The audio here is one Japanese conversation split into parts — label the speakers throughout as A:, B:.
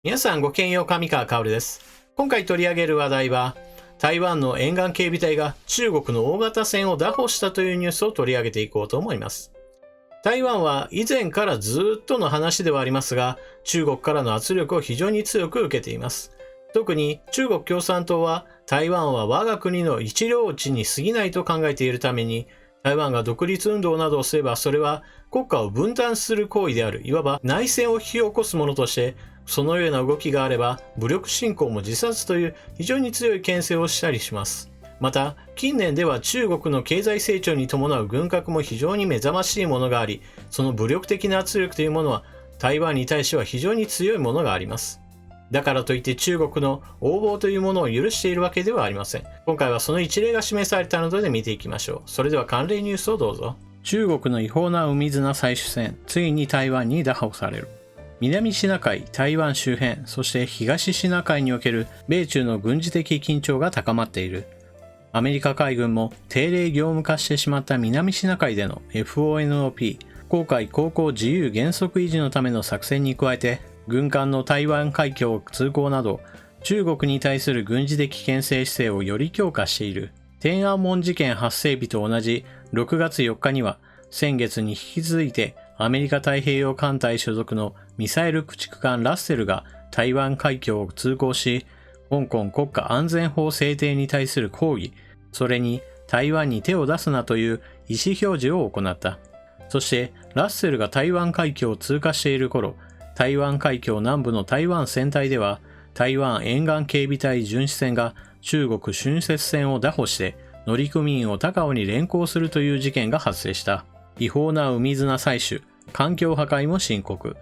A: 皆さんごきげんよう、上川薫です。今回取り上げる話題は、台湾の沿岸警備隊が中国の大型船を拿捕したというニュースを取り上げていこうと思います。台湾は以前からずっとの話ではありますが、中国からの圧力を非常に強く受けています。特に中国共産党は台湾は我が国の一領地に過ぎないと考えているために、台湾が独立運動などをすればそれは国家を分断する行為である、いわば内戦を引き起こすものとして、そのような動きがあれば武力侵攻も辞さずという非常に強い牽制をしたりします。また近年では中国の経済成長に伴う軍拡も非常に目覚ましいものがあり、その武力的な圧力というものは台湾に対しては非常に強いものがあります。だからといって中国の横暴というものを許しているわけではありません。今回はその一例が示されたので見ていきましょう。それでは関連ニュースをどうぞ。中国の違法な海綱採取船、ついに台湾に拿捕される。南シナ海、台湾周辺、そして東シナ海における米中の軍事的緊張が高まっている。アメリカ海軍も定例業務化してしまった南シナ海での FONOP、航海航行自由原則維持のための作戦に加えて、軍艦の台湾海峡通行など、中国に対する軍事的牽制姿勢をより強化している。天安門事件発生日と同じ6月4日には、先月に引き続いてアメリカ太平洋艦隊所属のミサイル駆逐艦ラッセルが台湾海峡を通行し、香港国家安全法制定に対する抗議、それに台湾に手を出すなという意思表示を行った。そしてラッセルが台湾海峡を通過している頃、台湾海峡南部の台湾船体では、台湾沿岸警備隊巡視船が中国春節船を拿捕して乗組員を高尾に連行するという事件が発生した。違法な海綱採取、環境破壊も深刻。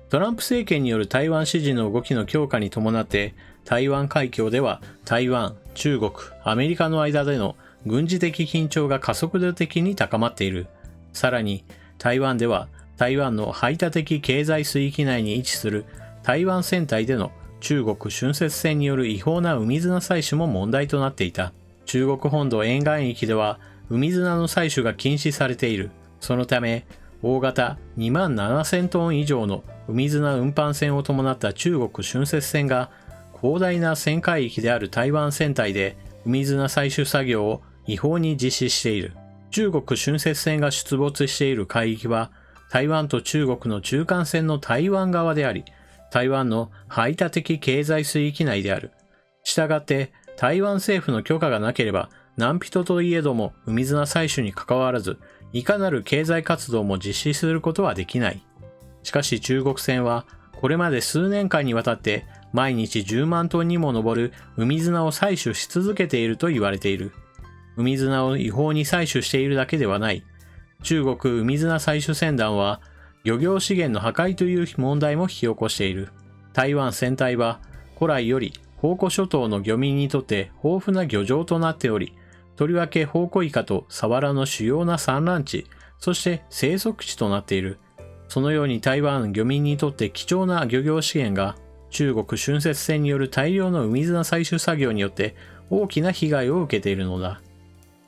A: トランプ政権による台湾支持の動きの強化に伴って、台湾海峡では台湾、中国、アメリカの間での軍事的緊張が加速度的に高まっている。さらに、台湾では台湾の排他的経済水域内に位置する台湾船体での中国春節船による違法な海綱採取も問題となっていた。中国本土沿岸域では海綱の採取が禁止されている。そのため、大型27,000トン以上の海綱運搬船を伴った中国春節船が広大な船海域である台湾船体で海綱採取作業を違法に実施している。中国春節船が出没している海域は台湾と中国の中間線の台湾側であり、台湾の排他的経済水域内である。したがって、台湾政府の許可がなければ、何人といえども海綱採取に関わらず、いかなる経済活動も実施することはできない。しかし中国船は、これまで数年間にわたって、毎日10万トンにも上る海綱を採取し続けていると言われている。海綱を違法に採取しているだけではない。中国海綱採取船団は漁業資源の破壊という問題も引き起こしている。台湾船体は古来より宝庫諸島の漁民にとって豊富な漁場となっており、とりわけ宝庫イカとサワラの主要な産卵地、そして生息地となっている。そのように台湾漁民にとって貴重な漁業資源が中国春節船による大量の海綱採取作業によって大きな被害を受けているのだ。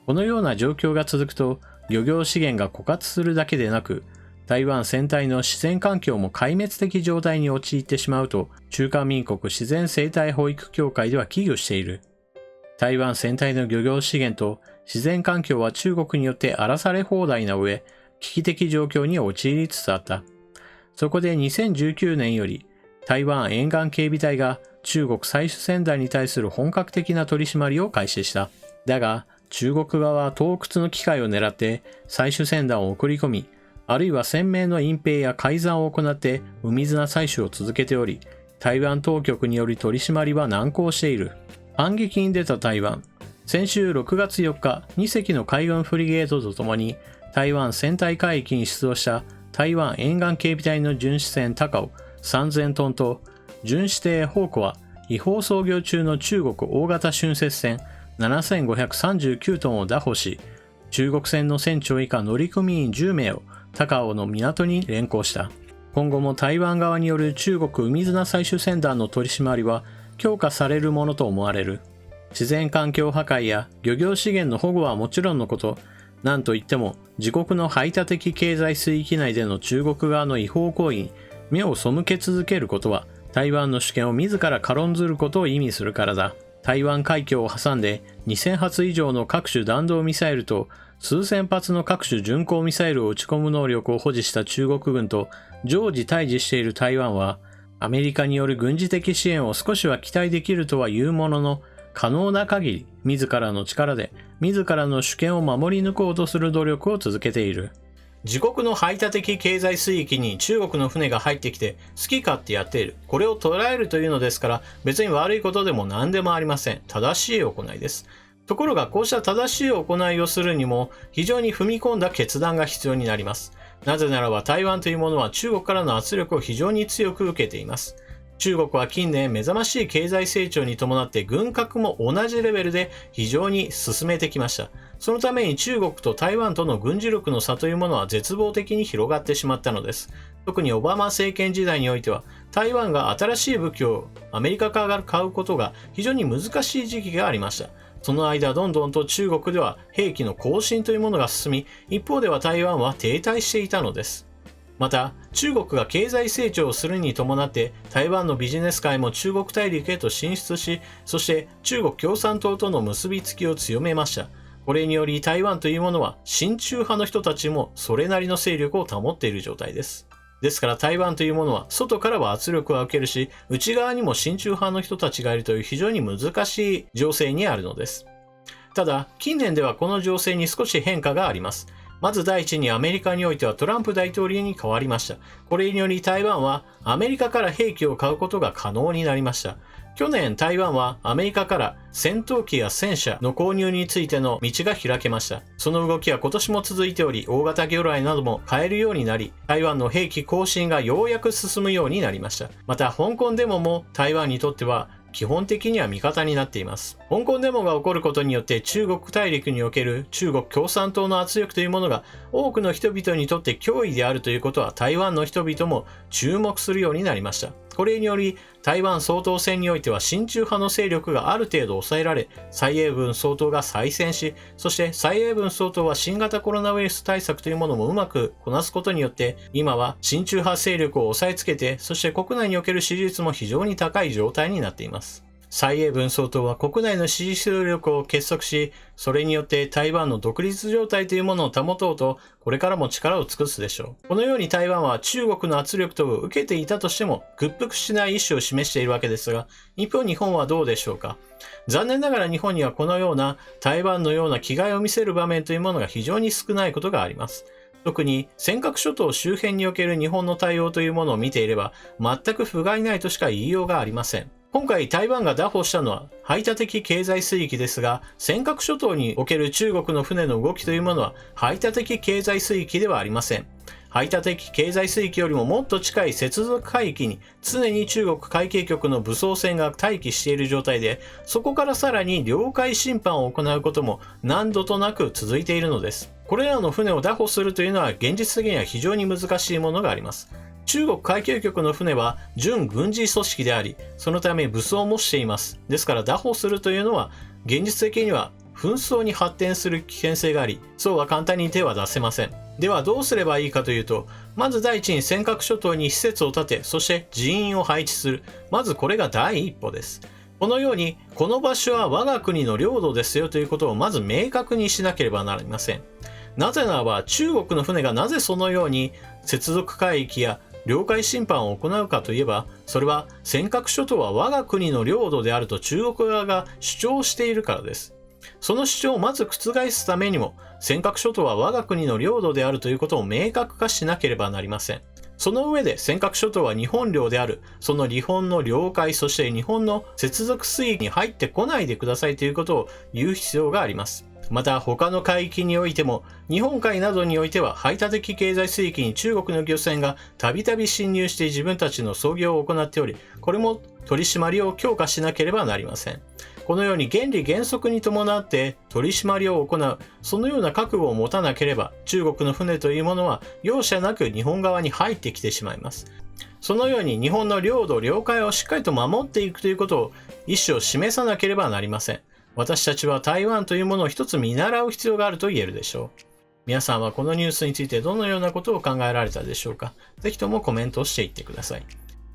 A: このような状況が続くと、漁業資源が枯渇するだけでなく、台湾船体の自然環境も壊滅的状態に陥ってしまうと、中華民国自然生態保育協会では危惧している。台湾船体の漁業資源と自然環境は中国によって荒らされ放題な上、危機的状況に陥りつつあった。そこで2019年より、台湾沿岸警備隊が中国採取船団に対する本格的な取り締まりを開始した。だが、中国側は盗掘の機会を狙って採取船団を送り込み、あるいは船名の隠蔽や改ざんを行って海綱採取を続けており、台湾当局により取り締まりは難航している。反撃に出た台湾。先週6月4日、2隻の海軍フリゲートとともに台湾船体海域に出動した台湾沿岸警備隊の巡視船高尾3000トンと巡視艇宝庫は違法操業中の中国大型春節船7539トンを拿捕し、中国船の船長以下乗組員10名を高尾の港に連行した。今後も台湾側による中国海綱採取船団の取り締まりは強化されるものと思われる。自然環境破壊や漁業資源の保護はもちろんのこと、なんといっても自国の排他的経済水域内での中国側の違法行為に目を背け続けることは台湾の主権を自ら軽んずることを意味するからだ。台湾海峡を挟んで2000発以上の各種弾道ミサイルと数千発の各種巡航ミサイルを撃ち込む能力を保持した中国軍と常時対峙している台湾は、アメリカによる軍事的支援を少しは期待できるとは言うものの、可能な限り自らの力で自らの主権を守り抜こうとする努力を続けている。自国の排他的経済水域に中国の船が入ってきて好き勝手やっている。これを捉えるというのですから、別に悪いことでも何でもありません。正しい行いです。ところがこうした正しい行いをするにも非常に踏み込んだ決断が必要になります。なぜならば台湾というものは中国からの圧力を非常に強く受けています。中国は近年目覚ましい経済成長に伴って軍拡も同じレベルで非常に進めてきました。そのために中国と台湾との軍事力の差というものは絶望的に広がってしまったのです。特にオバマ政権時代においては台湾が新しい武器をアメリカから買うことが非常に難しい時期がありました。その間どんどんと中国では兵器の更新というものが進み、一方では台湾は停滞していたのです。また中国が経済成長をするに伴って台湾のビジネス界も中国大陸へと進出し、そして中国共産党との結びつきを強めました。これにより台湾というものは親中派の人たちもそれなりの勢力を保っている状態です。ですから台湾というものは外からは圧力を受けるし、内側にも親中派の人たちがいるという非常に難しい情勢にあるのです。ただ近年ではこの情勢に少し変化があります。まず第一にアメリカにおいてはトランプ大統領に変わりました。これにより台湾はアメリカから兵器を買うことが可能になりました。去年台湾はアメリカから戦闘機や戦車の購入についての道が開けました。その動きは今年も続いており、大型魚雷なども買えるようになり、台湾の兵器更新がようやく進むようになりました。また香港デモも台湾にとっては基本的には味方になっています。香港デモが起こることによって中国大陸における中国共産党の圧力というものが多くの人々にとって脅威であるということは台湾の人々も注目するようになりました。これにより台湾総統選においては親中派の勢力がある程度抑えられ、蔡英文総統が再選し、そして蔡英文総統は新型コロナウイルス対策というものもうまくこなすことによって今は親中派勢力を抑えつけて、そして国内における支持率も非常に高い状態になっています。蔡英文総統は国内の支持力を結束し、それによって台湾の独立状態というものを保とうと、これからも力を尽くすでしょう。このように台湾は中国の圧力等を受けていたとしても、屈服しない意思を示しているわけですが、一方日本はどうでしょうか。残念ながら日本にはこのような台湾のような気概を見せる場面というものが非常に少ないことがあります。特に尖閣諸島周辺における日本の対応というものを見ていれば、全く不甲斐ないとしか言いようがありません。今回台湾が拿捕したのは排他的経済水域ですが、尖閣諸島における中国の船の動きというものは排他的経済水域ではありません。排他的経済水域よりももっと近い接続海域に常に中国海警局の武装船が待機している状態で、そこからさらに領海侵犯を行うことも何度となく続いているのです。これらの船を拿捕するというのは現実的には非常に難しいものがあります。中国海警局の船は準軍事組織であり、そのため武装もしています。ですから拿捕するというのは現実的には紛争に発展する危険性があり、そうは簡単に手は出せません。ではどうすればいいかというと、まず第一に尖閣諸島に施設を建て、そして人員を配置する。まずこれが第一歩です。このように、この場所は我が国の領土ですよということをまず明確にしなければなりません。なぜならば中国の船がなぜそのように接続海域や領海侵犯を行うかといえば、それは尖閣諸島は我が国の領土であると中国側が主張しているからです。その主張をまず覆すためにも、尖閣諸島は我が国の領土であるということを明確化しなければなりません。その上で尖閣諸島は日本領である、その日本の領海、そして日本の接続水域に入ってこないでくださいということを言う必要があります。また他の海域においても、日本海などにおいては排他的経済水域に中国の漁船がたびたび侵入して自分たちの操業を行っており、これも取り締まりを強化しなければなりません。このように原理原則に伴って取り締まりを行う、そのような覚悟を持たなければ、中国の船というものは容赦なく日本側に入ってきてしまいます。そのように日本の領土、領海をしっかりと守っていくということを意思を示さなければなりません。私たちは台湾というものを一つ見習う必要があると言えるでしょう。皆さんはこのニュースについてどのようなことを考えられたでしょうか。ぜひともコメントをしていってください。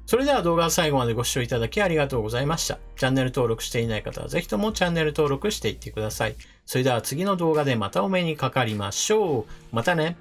A: それでは動画を最後までご視聴いただきありがとうございました。チャンネル登録していない方はぜひともチャンネル登録していってください。それでは次の動画でまたお目にかかりましょう。またね。